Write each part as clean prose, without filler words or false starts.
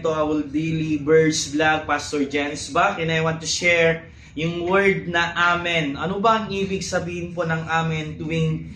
to our daily verse vlog. Pastor Jens back and I want to share yung word na amen. Ano ba ang ibig sabihin po ng amen tuwing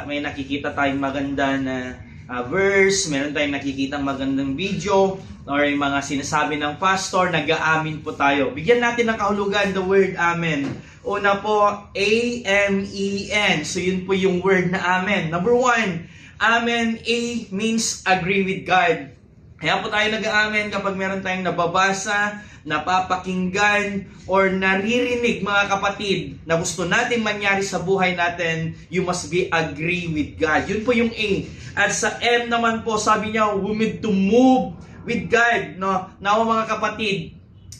may nakikita tayong maganda na verse, meron tayong nakikita magandang video, or yung mga sinasabi ng pastor, nag-aamin po tayo. Bigyan natin ng kahulugan the word amen. Una po, A-M-E-N. So yun po yung word na amen. Number 1, amen, A means agree with God. Kaya po tayo nag-aamen kapag meron tayong nababasa, napapakinggan, or naririnig mga kapatid na gusto natin mangyari sa buhay natin, you must be agree with God. Yun po yung A. At sa M naman po, sabi niya, we need to move with God. No? Now mga kapatid,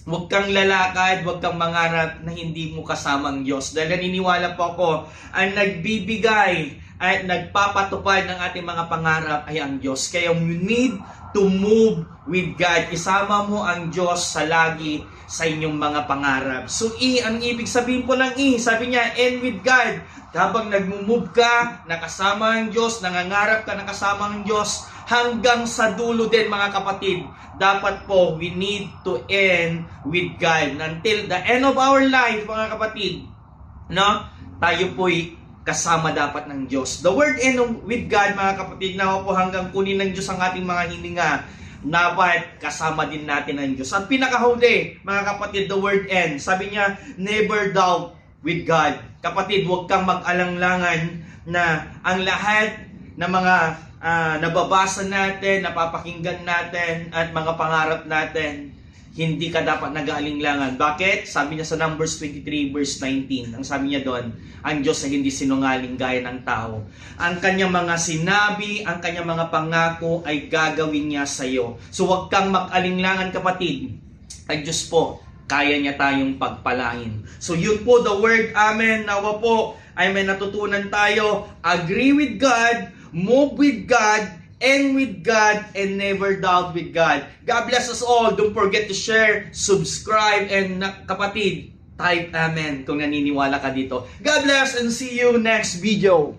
huwag kang lalakad, huwag kang mangarap na hindi mo kasama ang Diyos. Dahil naniniwala po ako, ang nagbibigay at nagpapatupad ng ating mga pangarap ay ang Diyos. Kaya we need to move with God. Isama mo ang Diyos sa lagi sa inyong mga pangarap. So E, ang ibig sabihin po ng E, sabi niya, and with God. Habang nagmumove ka, nakasama ang Diyos, nangangarap ka, nakasama ang Diyos, hanggang sa dulo din mga kapatid, dapat po we need to end with God. Until the end of our life mga kapatid, no? Tayo po'y kasama dapat ng Diyos. The word end with God mga kapatid, na po hanggang kunin ng Diyos ang ating mga hininga, dapat kasama din natin ang Diyos. At pinakahuli mga kapatid, the word end, sabi niya, never doubt with God. Kapatid, huwag kang mag-alanglangan na ang lahat ng mga nababasa natin, napapakinggan natin, at mga pangarap natin, hindi ka dapat nag-aalinglangan. Bakit? Sabi niya sa Numbers 23 verse 19, ang sabi niya doon, ang Diyos ay hindi sinungaling gaya ng tao. Ang kanyang mga sinabi, ang kanyang mga pangako ay gagawin niya sa iyo. So huwag kang mag-alinglangan kapatid. Ang Diyos po, kaya niya tayong pagpalain. So yun po the word amen. Nawa po ay may natutunan tayo. Agree with God, move with God, end with God, and never doubt with God. God bless us all. Don't forget to share, subscribe, and kapatid, type amen kung naniniwala ka dito. God bless and see you next video.